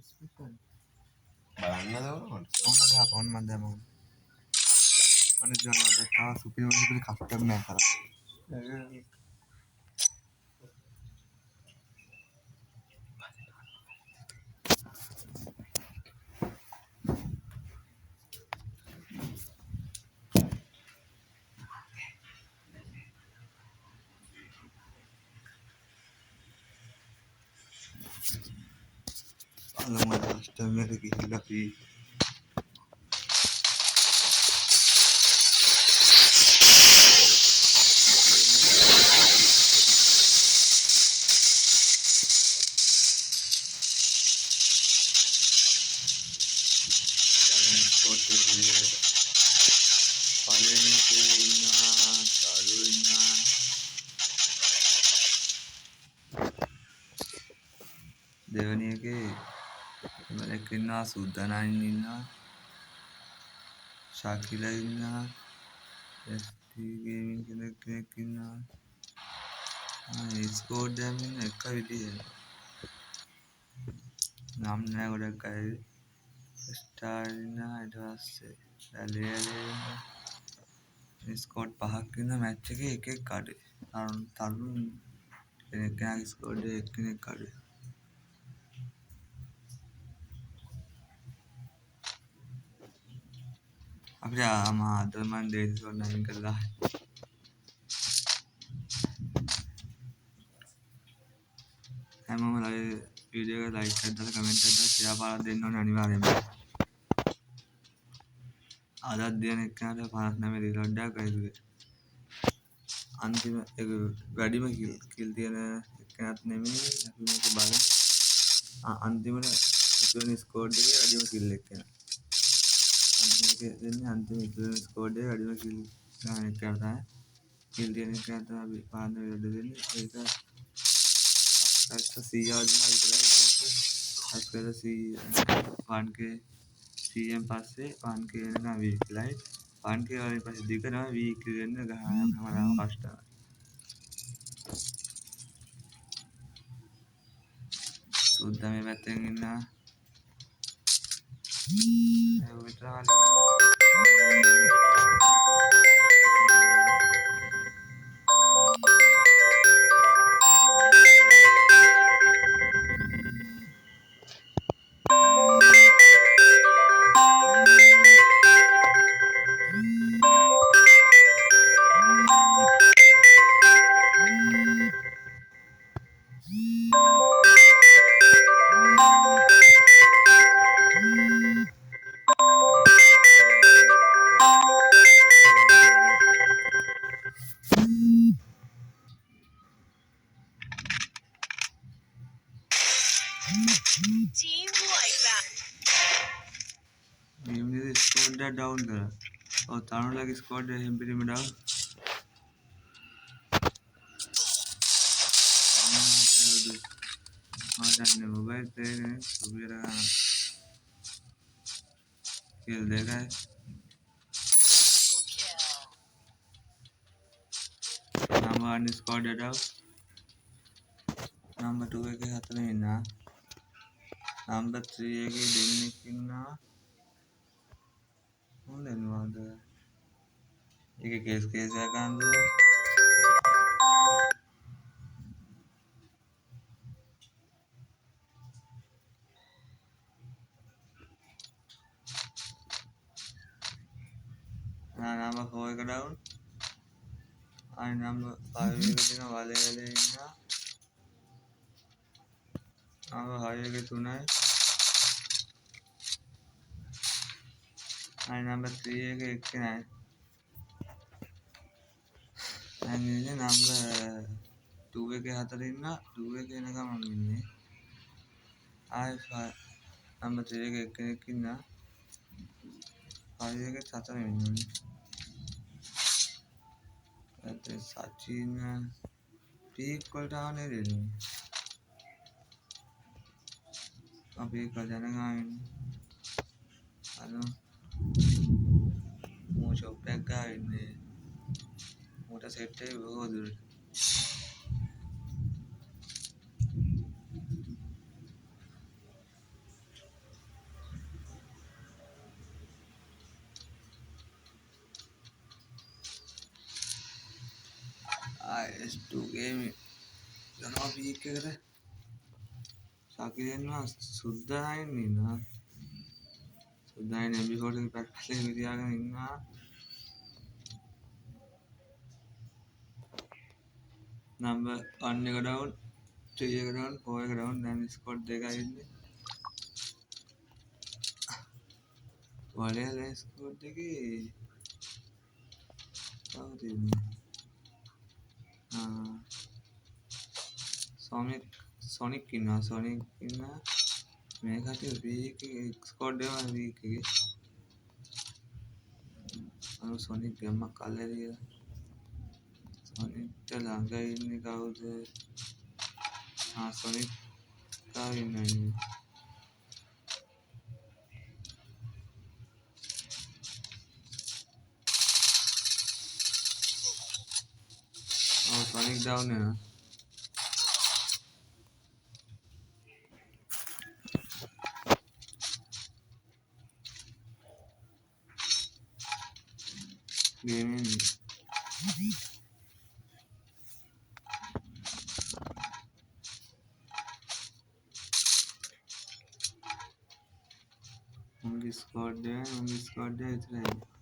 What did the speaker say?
Speaker බලන්නද ඕන ගහපන් මන් දැන් මම අනිත් ගානට තා සුපිරි කස්ටම් නෑ කරා අලම කස්ටම් එකට ගිහිල්ලා අපි දෙවැනි එකේ මලක් ඉන්නවා සුද්දනයින් ඉන්නවා ශාකිලා ඉන්නවා ST ගේමින් කෙනෙක් ඉන්නවා ස්කෝඩ් එකෙන් ඉන්න එක විදියට නම් නෑ ගොඩක් අය ස්ටාර් ඉන්නවා ඊට පස්සේ රැලේ ස්කෝඩ් පහක් ඉන්නවා මැච් එකේ එකෙක් අඩේ තරුණ කෙනෙක්ගේ ස්කෝඩ් එකේ එක්කෙනෙක් අඩේ අපිට අද මම ඩේස් වල නයින් කරලා හැමෝම වීඩියෝ එක ලයික් එකක් දාලා කමෙන්ට් එකක් දාලා ෂෙයා පාරක් දෙන්න ඕනේ අනිවාර්යයෙන්ම අදත් දෙන එක්කනට 59 රිලෝඩ් එකක් ගයිදුවේ අන්තිම එක වැඩිම කිල් තියෙන එක්කනත් නෙමෙයි අපි මේක බලමු අන්තිමට ඉතුරුන ස්කෝඩ් එකේ වැඩිම කිල් එක්කන මේක දෙන්නේ අන්තිම ඉතුරුන ස්කෝඩ් එකේ වැඩිම කිල් ගන්න එක්කන තමයි කිල් තියෙන එක්කන තමයි අපි 59 රිලෝඩ් දෙන්නේ ඒක සබ්ස්ක්‍රයිබර් 100 වදිනවා විතරයි සබ්ස්ක්‍රයිබර් 100 1k 100න් පස්සේ 1k වෙනකම් වීක්ලයි 1k වලින් පස්සේ දිගටම වීක්ලි වෙන්න ගහනවා හැමදාම කෂ්ටමයි සුද්දා මේ පැත්තෙන් ඉන්නවා ඒ විතරයි මේ ස්කෝඩ් එක ඩවුන් කරා. ඔව් තරුණලගේ ස්කෝඩ් එක හෙම්බිරිම ඩවුන්. මම මොබයිල් ප්ලේ සුබිර කිල් දෙකයි. number 1 ස්කෝඩ් එක ඩවුන්. number 2 එකේ හතරෙන් ඉන්නවා. number 3 එකේ දෙන්නෙක් ඉන්නවා. මොනවාද? ඒකේ කේස් එකක් අඳුර. number 4 එක ඩවුන්. අය number 5 එක දින වලේ ඉන්නවා. number 6 එකේ 3යි. අය number 3 එකේ එක්කෙනයි. දැන් ඉන්නේ number 2 එකේ හතර ඉන්නවා. 2 එකේ එනකම් මම ඉන්නේ. ආයි number 3 එකේ එක්කෙනෙක් ඉන්නවා. 5 එකේ හතර ඉන්නේ. ඒ සචින් පීක් වලට ආනේ දෙන්නේ. අපි කජනගාමින් මෝ ෂොප් එකක් ගාව ඉන්නේ. මෝට සෙට් එකේ බොහෝ දුරට. PS2 game යනවා වීක් එකට. සකිලෙන්වා සුද්දායෙන් ඉන්නවා. සුද්දායෙන් MP4 එක පැක් කරලා තියාගෙන ඉන්නවා. number 1 එක down, 3 එක down, 4 එක down, දැන් squad දෙකයි ඉන්නේ. වලේ ස්කෝඩ් එකේ කවුද ඉන්නේ? සොනික් ඉන්නවා. මේ කට්ටිය වීක් එකේ ස්කෝඩ් එක වීක් එකේ. සොනික් ගැම්මක් කල්ලරිය. සොනික්ට ළඟ ඉන්නේ කවුද? සොනික් කව ඉන්නේ. සොනික් ඩවුන් වෙනවා. ගේමින් උන්ගේ ස්කෝඩ් එක විතරයි.